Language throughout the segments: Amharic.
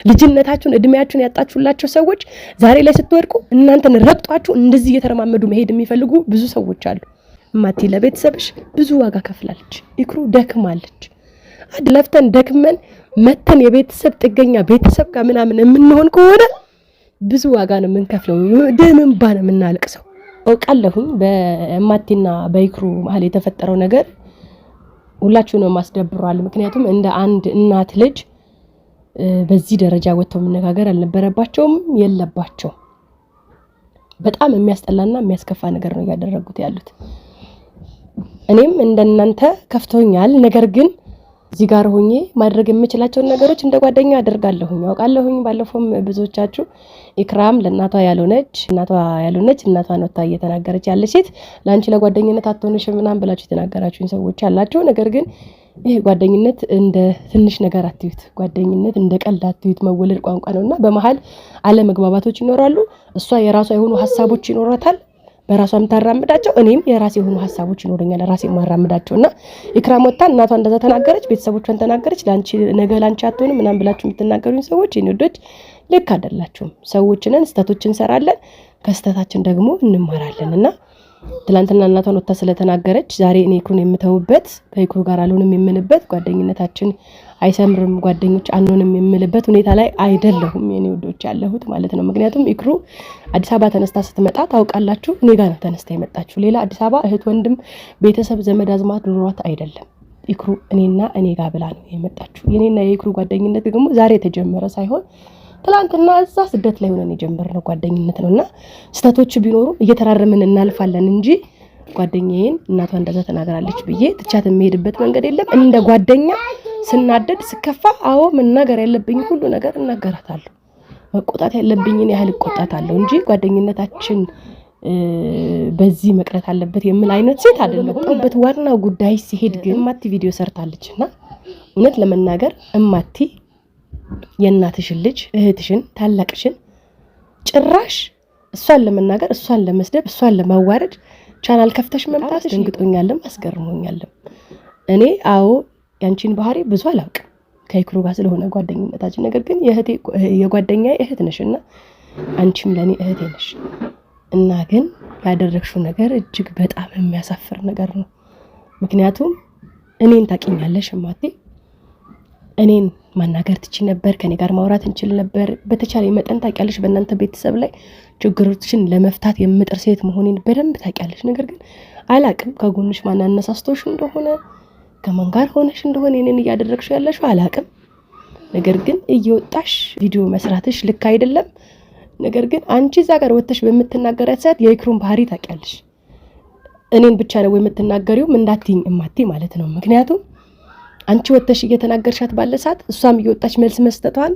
ልጅነታችሁን እድሜያችሁን ያጣችሁላችሁ ሰዎች ዛሬ ላይ ስትወድቁ እናንተን ረግጧችሁ እንደዚህ እየተረማመዱ መሄድ የሚፈልጉ ብዙ ሰዎች አሉ። እማቴ ለቤተሰብሽ ብዙ ዋጋ ከፍላለች። ኢክሩ ደክማለች። ለፍተን ደክመን መተን የቤተሰብ ጥገኛ ቤተሰብ ጋር ምናምን የምንሆን ከሆነ ብዙ ዋጋ ነው የምንከፍለው። ደም እንባ ነው የምናለቅሰው። አውቃለሁኝ በእማቴና በኢክሩ መሀል የተፈጠረው ነገር ሁላችሁንም ማስደብሯል። ምክንያቱም እንደ አንድ እናት ልጅ በዚህ ደረጃ ወጥተው መነጋገር አልነበረባቸውም የለባቸው። በጣም የሚያስጠላና የሚያስከፋ ነገር ነው ያደረጉት ያሉት። እኔም እንደናንተ ከፍቶኛል። ነገር ግን እዚህ ጋር ሆኜ ማድረግ የምችላቸው ነገሮች እንደ ጓደኛ አደርጋለሁኝ። አውቃለሁኝ ባለፈውም ብዙዎቻችሁ ኢክራም ለእናቷ ያልሆነች እናቷን ወጣ እየተናገረች ያለች ሴት ላንቺ ለጓደኝነት አትሆንሽም ምናምን ብላችሁ የተናገራችሁኝ ሰዎች አላችሁ። ነገር ግን ይሄ ጓደኝነት እንደ ትንሽ ነገር አትዩት። ጓደኝነት እንደ ቀልድ አትዩት። መወለድ ቋንቋ ነውና በመሃል አለመግባባቶች ይኖራሉ። እሷ የራሷ የሆኑ ሐሳቦች ይኖራታል በራሷም ታራምዳቸው፣ እኔም የራሴ የሆኑ ሐሳቦች ይኖርኛል ራሴ ማራምዳቸውና ኢክራም ወጣ እናቷ እንደዛ ተናገረች፣ ቤተሰቦቿን ተናገረች፣ ላንቺ ነገ ላንቺ አትሆንም ምናምን ብላችሁ የምትናገሩኝ ሰዎች እንወዶች ልክ አይደላችሁም። ሰዎችንን ስተቶችን እንሰራለን፣ ከስተታችን ደግሞ እንማራለንና ትላንትና እናቷን ወጣ ስለተናገረች ዛሬ እኔ ኢክሩን የምተውበት ከኢክሩ ጋር አልሆንም የምንበት ጓደኝነታችን አይሰምርም ጓደኞች አንሆንም የምልበት ሁኔታ ላይ አይደለሁም የኔ ወዶች ያለሁት ማለት ነው። ምክንያቱም ኢክሩ አዲስ አበባ ተነስታ ስትመጣ ታውቃላችሁ እኔ ጋር ነው ተነስታ የመጣችሁ። ሌላ አዲስ አበባ እህት ወንድም ቤተሰብ ዘመድ አዝማት ኑሯት አይደለም። ኢክሩ እኔ ጋር ብላ ነው የመጣችሁ። የኔና የኢክሩ ጓደኝነት ደግሞ ዛሬ የተጀመረ ሳይሆን ትላንትና እዛ ስደት ላይ ሆነን የጀመርነው ጓደኝነት ነውና ስተቶች ቢኖሩ እየተራረምን እናልፋለን እንጂ ጓደኛዬን እናቷ እንደዛ ተናገራለች ብዬ ትቻት የሚሄድበት መንገድ የለም። እንደ ጓደኛ ስናደድ ስከፋ አዎ መናገር ያለብኝ ሁሉ ነገር እናገራታለሁ። መቆጣት ያለብኝን ያህል እቆጣታለሁ እንጂ ጓደኝነታችን በዚህ መቅረት አለበት የምል አይነት ሴት አይደለም። በት ዋናው ጉዳይ ሲሄድ ግን እማቲ ቪዲዮ ሰርታለችና እውነት ለመናገር እማቲ የእናትሽን ልጅ እህትሽን ታላቅሽን ጭራሽ እሷን ለመናገር እሷን ለመስደብ እሷን ለማዋረድ ቻናል ከፍተሽ መምጣት ደንግጦኛልም አስገርሞኛልም። እኔ አዎ ያንቺን ባህሪ ብዙ አላውቅም ከኢክሩ ጋር ስለሆነ ጓደኝነታችን፣ ነገር ግን የጓደኛዬ እህት ነሽና አንቺም ለኔ እህቴ ነሽ እና ግን ያደረግሽው ነገር እጅግ በጣም የሚያሳፍር ነገር ነው። ምክንያቱም እኔን ታቂኛለሽ እማቴ፣ እኔን ማናገር ትቺ ነበር፣ ከኔ ጋር ማውራት እንችል ነበር። በተቻለ መጠን ታቂያለሽ በእናንተ ቤተሰብ ላይ ችግሮችን ለመፍታት የምጥር ሴት መሆኔን በደንብ ታቂያለሽ። ነገር ግን አላቅም ከጎንሽ ማን አነሳስቶሽ እንደሆነ ከማን ጋር ሆነሽ እንደሆነ እኔን እያደረግሽው ያለሽው አላቅም። ነገር ግን እየወጣሽ ቪዲዮ መስራትሽ ልክ አይደለም። ነገር ግን አንቺ እዛ ጋር ወጥተሽ በመተናገሪያት ሰዓት የኢክሩን ባህሪ ታቂያለሽ። እኔን ብቻ ነው የምትናገሪው እንዳትይኝ እማቴ ማለት ነው። ምክንያቱም አንቺ ወጥተሽ እየተናገርሻት ባለ ሰዓት እሷም እየወጣች መልስ መስጠቷን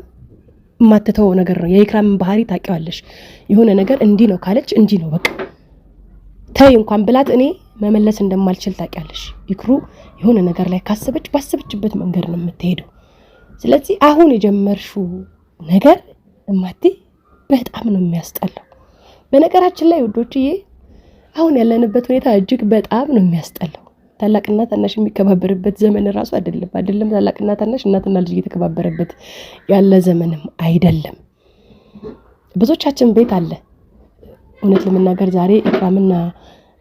ማተተው ነገር ነው። የኢክራም ባህሪ ታቂያለሽ። የሆነ ነገር እንዲህ ነው ካለች እንዲህ ነው በቃ ታይ እንኳን ብላት እኔ መመለስ እንደማልችል ታቂያለሽ። ኢክሩ የሆነ ነገር ላይ ካሰበች ባሰበችበት መንገድ ነው የምትሄደው። ስለዚህ አሁን የጀመርሽው ነገር እማቴ በጣም ነው የሚያስጠላው። በነገራችን ላይ ወዶችዬ አሁን ያለንበት ሁኔታ እጅግ በጣም ነው የሚያስጠላው። ታላቅና ታናሽ የሚከባበርበት ዘመን ራሱ አይደለም። ታላቅና ታናሽ እናትና ልጅ እየተከባበረበት ያለ ዘመንም አይደለም። ብዙዎቻችን ቤት አለ እውነት ለመናገር ዛሬ ኢክራምና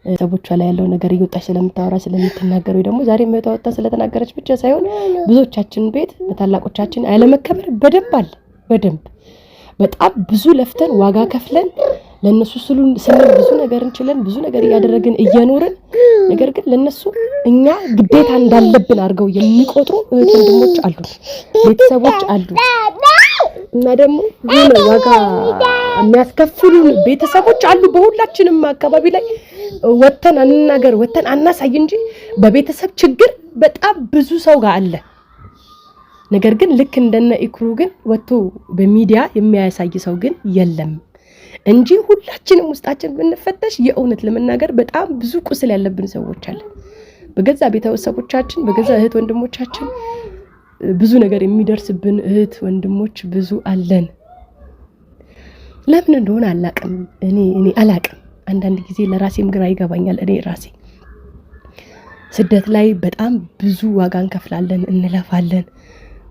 ሰቦቿ ላይ ያለው ነገር እየወጣች ስለምታወራ ስለምትናገር ወይ ደግሞ ዛሬ መታወጣ ስለተናገረች ብቻ ሳይሆን ብዙዎቻችን ቤት በታላቆቻችን አለመከበር በደንብ አለ። በደንብ በጣም ብዙ ለፍተን ዋጋ ከፍለን ለነሱ ስንል ብዙ ነገር እንችለን ብዙ ነገር እያደረግን እየኖርን ነገር ግን ለነሱ እኛ ግዴታ እንዳለብን አድርገው የሚቆጥሩ ወንድሞች አሉ፣ ቤተሰቦች አሉ እና ደግሞ የሆነ ዋጋ የሚያስከፍሉን ቤተሰቦች አሉ። በሁላችንም አካባቢ ላይ ወተን አንናገር ወተን አናሳይ እንጂ በቤተሰብ ችግር በጣም ብዙ ሰው ጋር አለ። ነገር ግን ልክ እንደነ ኢክሩ ግን ወጥቶ በሚዲያ የሚያሳይ ሰው ግን የለም እንጂ ሁላችንም ውስጣችን ብንፈተሽ የእውነት ለመናገር በጣም ብዙ ቁስል ያለብን ሰዎች አለ። በገዛ ቤተሰቦቻችን በገዛ እህት ወንድሞቻችን ብዙ ነገር የሚደርስብን እህት ወንድሞች ብዙ አለን። ለምን እንደሆነ አላቅም። እኔ አላቅም። አንዳንድ ጊዜ ለራሴም ግራ ይገባኛል። እኔ ራሴ ስደት ላይ በጣም ብዙ ዋጋ እንከፍላለን እንለፋለን።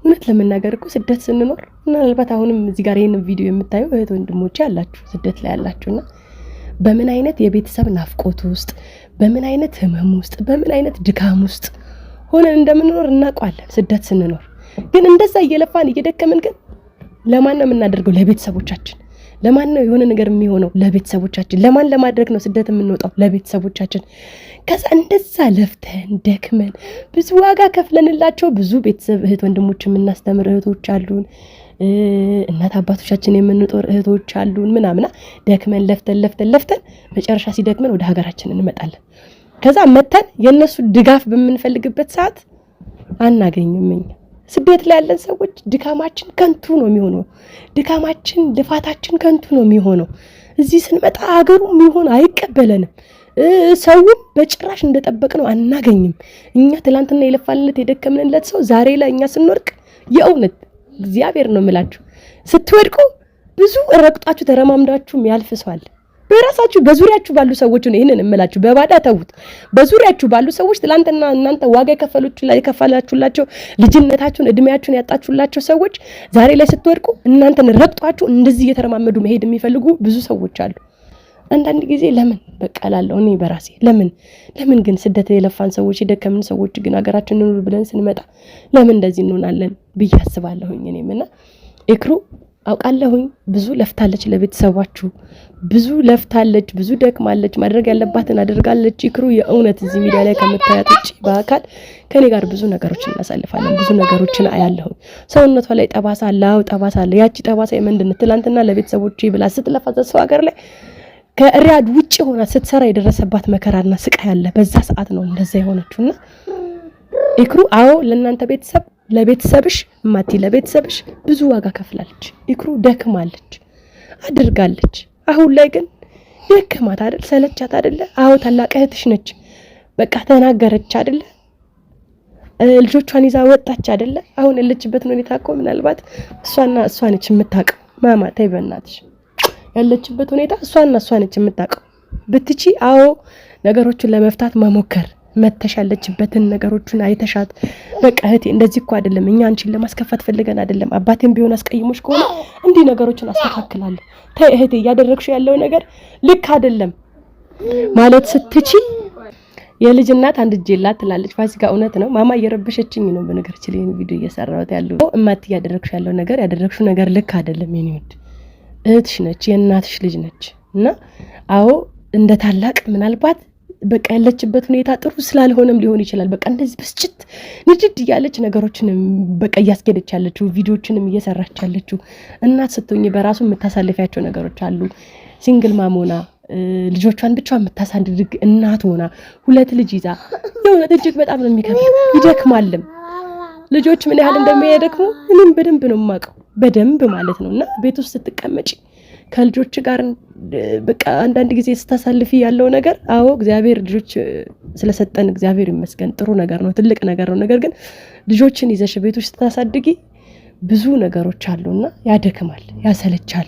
እውነት ለመናገር እኮ ስደት ስንኖር ምናልባት አሁንም እዚህ ጋር ይሄን ቪዲዮ የምታዩ እህት ወንድሞቼ ያላችሁ ስደት ላይ ያላችሁና በምን አይነት የቤተሰብ ናፍቆት ውስጥ በምን አይነት ህመም ውስጥ በምን አይነት ድካም ውስጥ ሆነን እንደምንኖር እናውቃለን። ስደት ስንኖር ግን እንደዛ እየለፋን እየደከምን ግን ለማን ነው የምናደርገው? ለቤተሰቦቻችን። ለማን ነው የሆነ ነገር የሚሆነው? ለቤተሰቦቻችን። ለማን ለማድረግ ነው ስደት የምንወጣው? ለቤተሰቦቻችን። ከዛ እንደዛ ለፍተን ደክመን ብዙ ዋጋ ከፍለንላቸው ብዙ ቤተሰብ እህት ወንድሞች የምናስተምር እህቶች አሉን፣ እናት አባቶቻችን የምንጦር እህቶች አሉን ምናምና ደክመን ለፍተን መጨረሻ ሲደክመን ወደ ሀገራችን እንመጣለን። ከዛ መተን የነሱ ድጋፍ በምንፈልግበት ሰዓት አናገኝም። ስደት ላይ ያለን ሰዎች ድካማችን ከንቱ ነው የሚሆነው። ድካማችን ልፋታችን ከንቱ ነው የሚሆነው። እዚህ ስንመጣ ሀገሩ የሚሆን አይቀበለንም። ሰውም በጭራሽ እንደጠበቅነው አናገኝም። እኛ ትላንትና የለፋንለት የደከምንለት ሰው ዛሬ ላይ እኛ ስንወድቅ የእውነት እግዚአብሔር ነው የምላችሁ ስትወድቁ ብዙ ረግጣችሁ ተረማምዳችሁ ያልፍሷል። በራሳችሁ በዙሪያችሁ ባሉ ሰዎች ነው ይሄንን እምላችሁ። በባዳ ተውት። በዙሪያችሁ ባሉ ሰዎች ትላንትና እናንተ ዋጋ የከፈላችሁላቸው ልጅነታችሁን እድሜያችሁን ያጣችሁላቸው ሰዎች ዛሬ ላይ ስትወድቁ እናንተን ረግጧችሁ እንደዚህ እየተረማመዱ መሄድ የሚፈልጉ ብዙ ሰዎች አሉ። አንዳንድ ጊዜ ለምን በቃላለሁ እኔ በራሴ ለምን ግን ስደት የለፋን ሰዎች የደከምን ሰዎች ግን ሀገራችን ኑር ብለን ስንመጣ ለምን እንደዚህ እንሆናለን ብዬ አስባለሁኝ። እኔምና ኢክሩ አውቃለሁኝ ብዙ ለፍታለች፣ ለቤተሰባችሁ ብዙ ለፍታለች፣ ብዙ ደክማለች፣ ማድረግ ያለባትን አድርጋለች። ኢክሩ የእውነት እዚህ ሚዲያ ላይ ከመታያት ውጪ በአካል ከኔ ጋር ብዙ ነገሮችን እናሳልፋለን፣ ብዙ ነገሮችን አያለሁኝ። ሰውነቷ ላይ ጠባሳ አለ። ያቺ ጠባሳ የምንድን ነው? ትላንትና ለቤተሰቦቼ ብላ ስትለፋ ሰው ሀገር ላይ ከሪያድ ውጪ ሆና ስትሰራ የደረሰባት መከራና ስቃይ አለ። በዛ ሰዓት ነው እንደዛ የሆነችውና ኢክሩ አዎ ለእናንተ ቤተሰብ ለቤተሰብሽ ማቲ ለቤተሰብሽ ብዙ ዋጋ ከፍላለች። ኢክሩ ደክማለች አድርጋለች። አሁን ላይ ግን ደከማት አይደል? ሰለቻት አይደል? አዎ ታላቅ እህትሽ ነች። በቃ ተናገረች አይደል? ልጆቿን ይዛ ወጣች አይደል? አሁን ያለችበትን ሁኔታ እኮ ምናልባት እሷ ነች የምታውቀው። ማማ ተይ በእናትሽ ያለችበት ሁኔታ እሷ ነች የምታውቀው። ብትቺ አዎ ነገሮችን ለመፍታት መሞከር መተሽ ያለችበትን ነገሮችን አይተሻት በቃ እህቴ እንደዚህ እኮ አይደለም፣ እኛ አንቺን ለማስከፋት ፈልገን አይደለም፣ አባቴም ቢሆን አስቀይሞሽ ከሆነ እንዲህ ነገሮችን አስተካክላለሁ፣ ተይ እህቴ እያደረግሽው ያለው ነገር ልክ አይደለም ማለት ስትቺ የልጅ እናት አንድ ጄላት ትላለች። ፋሲካ እውነት ነው። ማማ እየረበሸችኝ ነው በነገራችን ላይ ቪዲዮ እየሰራሁት ያለው። እማት እያደረግሽው ያለው ነገር ያደረግሽው ነገር ልክ አይደለም። የኔ ውድ እህትሽ ነች፣ የእናትሽ ልጅ ነች እና አዎ እንደ ታላቅ ምናልባት በቃ ያለችበት ሁኔታ ጥሩ ስላልሆነም ሊሆን ይችላል። በቃ እንደዚህ ብስጭት ንድድ እያለች ነገሮችንም በቃ እያስኬደች ያለችው ቪዲዮዎችንም እየሰራች ያለችው እናት ስትሆኚ በራሱ የምታሳልፊያቸው ነገሮች አሉ። ሲንግል ማም ሆና ልጆቿን ብቻ የምታሳድግ እናት ሆና 2 ልጅ ይዛ የእውነት እጅግ በጣም ነው የሚከብደው፣ ይደክማልም። ልጆች ምን ያህል እንደሚያደክሙ እኔም በደንብ ነው የማውቀው፣ በደንብ ማለት ነውና ቤት ውስጥ ስትቀመጪ ከልጆች ጋር በቃ አንዳንድ ጊዜ ስታሳልፊ ያለው ነገር አዎ እግዚአብሔር ልጆች ስለሰጠን እግዚአብሔር ይመስገን ጥሩ ነገር ነው፣ ትልቅ ነገር ነው። ነገር ግን ልጆችን ይዘሽ ቤት ውስጥ ስታሳድጊ ብዙ ነገሮች አሉና ያደክማል፣ ያሰለቻል፣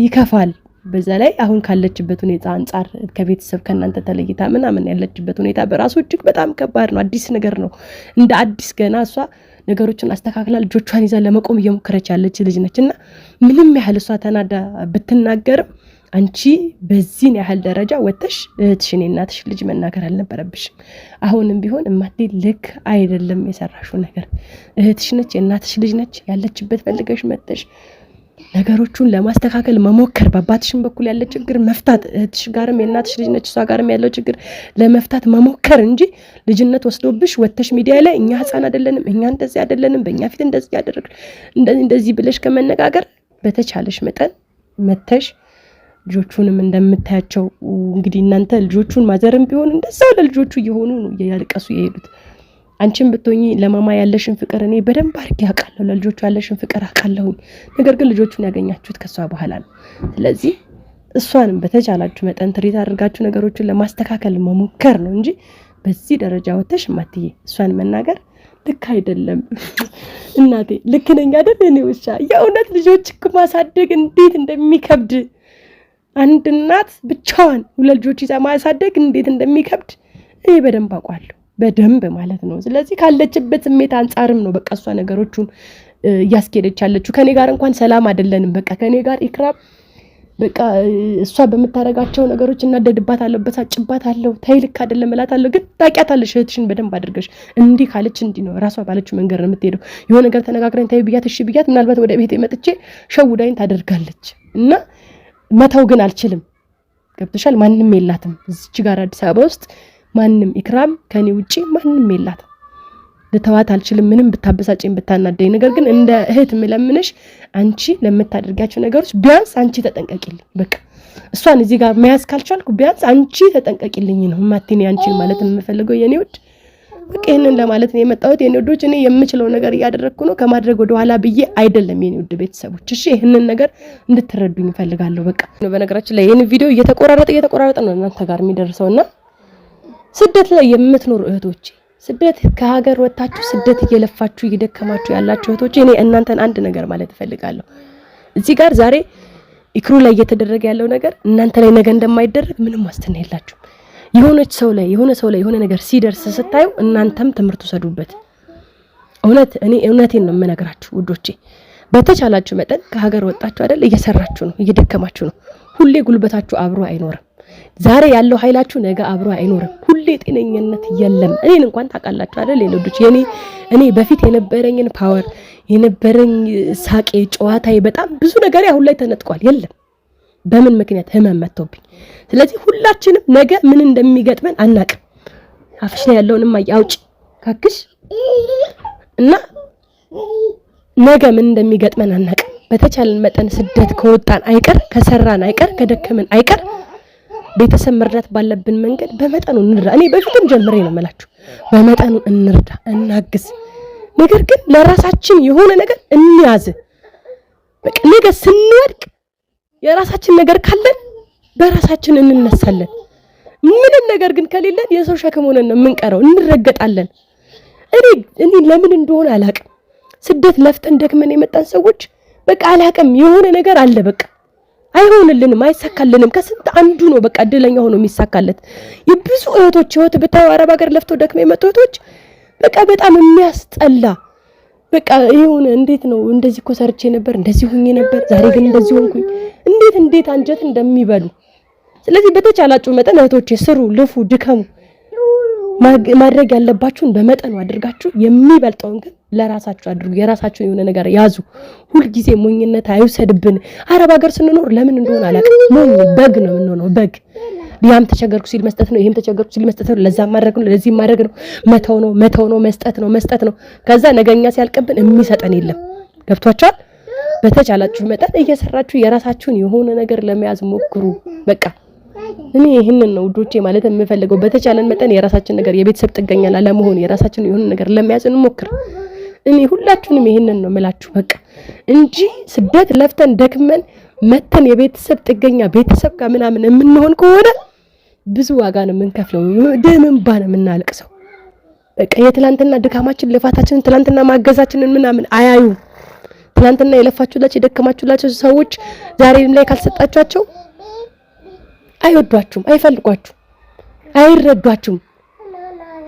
ይከፋል። በዛ ላይ አሁን ካለችበት ሁኔታ አንፃር ከቤተሰብ ከናንተ ተለይታ ምናምን ያለችበት ሁኔታ በራሱ እጅግ በጣም ከባድ ነው። አዲስ ነገር ነው። እንደ አዲስ ገና እሷ ነገሮችን አስተካክላ ልጆቿን ይዛ ለመቆም እየሞከረች ያለች ልጅ ነችና ምንም ያህል እሷ ተናዳ ብትናገርም አንቺ በዚህን ያህል ደረጃ ወተሽ እህትሽን እናትሽ ልጅ መናገር አልነበረብሽም። አሁንም ቢሆን እማቴ ልክ አይደለም የሰራሽው ነገር። እህትሽ ነች፣ የእናትሽ ልጅ ነች። ያለችበት ፈልገሽ መጥተሽ ነገሮቹን ለማስተካከል መሞከር፣ በአባትሽም በኩል ያለ ችግር መፍታት፣ እህትሽ ጋርም የእናትሽ ልጅ ነች እሷ ጋርም ያለው ችግር ለመፍታት መሞከር እንጂ ልጅነት ወስዶብሽ ወተሽ ሚዲያ ላይ እኛ ህፃን አይደለንም፣ እኛ እንደዚህ አይደለንም፣ በእኛ ፊት እንደዚህ ያደረግ እንደዚህ ብለሽ ከመነጋገር በተቻለሽ መጠን መተሽ ልጆቹንም እንደምታያቸው እንግዲህ እናንተ ልጆቹን ማዘርም ቢሆን እንደዛው ለልጆቹ እየሆኑ ነው ያለቀሱ የሄዱት። አንቺም ብትሆኚ ለማማ ያለሽን ፍቅር እኔ በደንብ አድርጌ አውቃለሁ፣ ለልጆቹ ያለሽን ፍቅር አውቃለሁ። ነገር ግን ልጆቹን ያገኛችሁት ከሷ በኋላ ነው። ስለዚህ እሷንም በተቻላችሁ መጠን ትሪት አድርጋችሁ ነገሮችን ለማስተካከል መሞከር ነው እንጂ በዚህ ደረጃ ወተሽ ማትዬ እሷን መናገር ልክ አይደለም። እናቴ ልክ ነኝ አይደል? እኔ ውሻ የእውነት ልጆች እኮ ማሳደግ እንዴት እንደሚከብድ አንድ እናት ብቻዋን 2 ልጆች ይዛ ማሳደግ እንዴት እንደሚከብድ እኔ በደንብ አውቃለሁ። በደንብ ማለት ነው። ስለዚህ ካለችበት ስሜት አንጻርም ነው በቃ እሷ ነገሮቹን እያስኬደች ያለችው። ከኔ ጋር እንኳን ሰላም አይደለንም። በቃ ከኔ ጋር ኢክራም በቃ እሷ በምታረጋቸው ነገሮች እናደድባታለሁ፣ በሳጭባታለሁ፣ ተይ ልክ አይደለም እላታለሁ። ግን ታውቂያታለሽ እህትሽን በደንብ አድርገሽ እንዲህ ካለች እንዲህ ነው ራሷ ባለችው መንገድ ነው የምትሄደው። የሆነ ነገር ተነጋግረን ተይ ብያት እሺ ብያት ምናልባት ወደ ቤቴ መጥቼ ሸውዳኝ ታደርጋለች እና መተው ግን አልችልም። ገብቶሻል? ማንም የላትም እዚች ጋር አዲስ አበባ ውስጥ ማንም ኢክራም ከኔ ውጪ ማንም የላትም። ልተዋት አልችልም ምንም ብታበሳጨኝ ብታናደኝ። ነገር ግን እንደ እህት ምለምንሽ አንቺ ለምታደርጋቸው ነገሮች ቢያንስ አንቺ ተጠንቀቂልኝ። በቃ እሷን እዚህ ጋር መያዝ ካልቻልኩ ቢያንስ አንቺ ተጠንቀቂልኝ ነው ማቲኔ አንቺን ማለት የምፈልገው የኔ ውድ። በቃ ይሄንን ለማለት ነው የመጣሁት የኔ ውዶች። እኔ የምችለው ነገር እያደረኩ ነው ከማድረግ ወደ ኋላ ብዬ አይደለም የኔ ውድ ቤተሰቦች። እሺ ይሄንን ነገር እንድትረዱኝ እፈልጋለሁ። በቃ ነው በነገራችን ላይ ይሄን ቪዲዮ እየተቆራረጠ ነው እናንተ ጋር የሚደርሰውና ስደት ላይ የምትኖሩ እህቶች ስደት ከሀገር ወጣችሁ ስደት እየለፋችሁ እየደከማችሁ ያላችሁ እህቶች እኔ እናንተን አንድ ነገር ማለት እፈልጋለሁ። እዚህ ጋር ዛሬ ኢክሩ ላይ እየተደረገ ያለው ነገር እናንተ ላይ ነገ እንደማይደረግ ምንም ዋስትና የላችሁም። የሆነ ሰው ላይ የሆነ ነገር ሲደርስ ስታዩ እናንተም ትምህርት ወሰዱበት። እውነቴን ነው የምነግራችሁ ውዶቼ። በተቻላችሁ መጠን ከሀገር ወጣችሁ አይደል እየሰራችሁ ነው እየደከማችሁ ነው። ሁሌ ጉልበታችሁ አብሮ አይኖርም። ዛሬ ያለው ኃይላችሁ ነገ አብሮ አይኖርም። ሁሌ ጤነኝነት የለም። እኔን እንኳን ታውቃላችሁ አይደል ልጆች እኔ በፊት የነበረኝን ፓወር የነበረኝ ሳቄ ጨዋታዬ በጣም ብዙ ነገር አሁን ላይ ተነጥቋል። የለም በምን ምክንያት ህመም መጥቶብኝ። ስለዚህ ሁላችንም ነገ ምን እንደሚገጥመን አናቅም። አፍሽ ላይ ያለውንም አውጪ ካክሽ እና ነገ ምን እንደሚገጥመን አናቅም። በተቻለን መጠን ስደት ከወጣን አይቀር ከሰራን አይቀር ከደከመን አይቀር ቤተሰብ መርዳት ባለብን መንገድ በመጠኑ እንርዳ። እኔ በፊትም ጀምሬ ነው የምላችሁ በመጠኑ እንርዳ እናግዝ። ነገር ግን ለራሳችን የሆነ ነገር እንያዝ። በቃ ነገ ስንወድቅ የራሳችን ነገር ካለን በራሳችን እንነሳለን። ምንም ነገር ግን ከሌለን የሰው ሸክም ሆነን ነው የምንቀረው፣ እንረገጣለን። እኔ ለምን እንደሆነ አላቅም። ስደት ለፍተን ደክመን የመጣን ሰዎች በቃ አላቅም የሆነ ነገር አለ በቃ አይሆንልንም አይሳካልንም። ከስንት አንዱ ነው በቃ እድለኛ ሆኖ የሚሳካለት። የብዙ እህቶች ህይወት ብታዩ አረብ ሀገር ለፍተው ደክመው የመጡ እህቶች በቃ በጣም የሚያስጠላ በቃ ይሁን እንዴት ነው እንደዚህ እኮ ሰርቼ ነበር እንደዚህ ሆኜ ነበር ዛሬ ግን እንደዚህ ሆንኩኝ እንዴት አንጀት እንደሚበሉ። ስለዚህ በተቻላችሁ መጠን እህቶቼ ስሩ፣ ልፉ፣ ድከሙ። ማድረግ ያለባችሁን በመጠኑ አድርጋችሁ የሚበልጠውን ግን ለራሳችሁ አድርጉ። የራሳችሁን የሆነ ነገር ያዙ። ሁሉ ጊዜ ሞኝነት አይውሰድብን። አረብ ሀገር ስንኖር ለምን እንደሆነ አላውቅም ሞኝ በግ ነው የምንሆነው። በግ ያም ተቸገርኩ ሲል መስጠት ነው፣ ይሄም ተቸገርኩ ሲል መስጠት ነው፣ ለዛም ማድረግ ነው፣ ለዚህም ማድረግ ነው፣ መተው ነው፣ መስጠት ነው። ከዛ ነገኛ ሲያልቅብን የሚሰጠን የለም። ገብቷችኋል? በተቻላችሁ መጠን እየሰራችሁ የራሳችሁን የሆነ ነገር ለመያዝ ሞክሩ። በቃ እኔ ይሄንን ነው ውዶቼ ማለት የምፈልገው። በተቻለን መጠን የራሳችን ነገር የቤተሰብ ጥገኛ ላለመሆን የራሳችን የሆነ ነገር ለመያዝ እንሞክር። እኔ ሁላችሁንም ይሄንን ነው የምላችሁ በቃ እንጂ ስደት ለፍተን ደክመን መተን የቤተሰብ ጥገኛ ቤተሰብ ጋር ምናምን የምንሆን ከሆነ ብዙ ዋጋ ነው የምንከፍለው። ደም እንባ ነው የምናልቅሰው። በቃ የትላንትና ድካማችን ልፋታችንን ትላንትና ማገዛችንን ምናምን አያዩ። ትላንትና የለፋችሁላችሁ የደከማችሁላችሁ ሰዎች ዛሬም ላይ ካልሰጣችኋቸው አይወዷችሁም፣ አይፈልጓችሁም፣ አይረዷችሁም።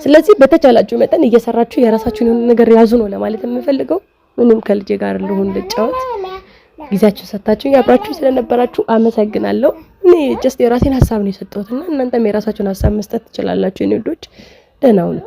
ስለዚህ በተቻላችሁ መጠን እየሰራችሁ የራሳችሁን የሆነ ነገር ያዙ ነው ለማለት የምፈልገው። ምንም ከልጄ ጋር ልሆን ልጫወት ጊዜያችሁ ሰጣችሁ ያብራችሁ ስለነበራችሁ አመሰግናለሁ። እኔ ጀስት የራሴን ሐሳብ ነው የሰጠሁትና እናንተም የራሳችሁን ሐሳብ መስጠት ትችላላችሁ። እኔ ወዶች ደህና ሁኑ።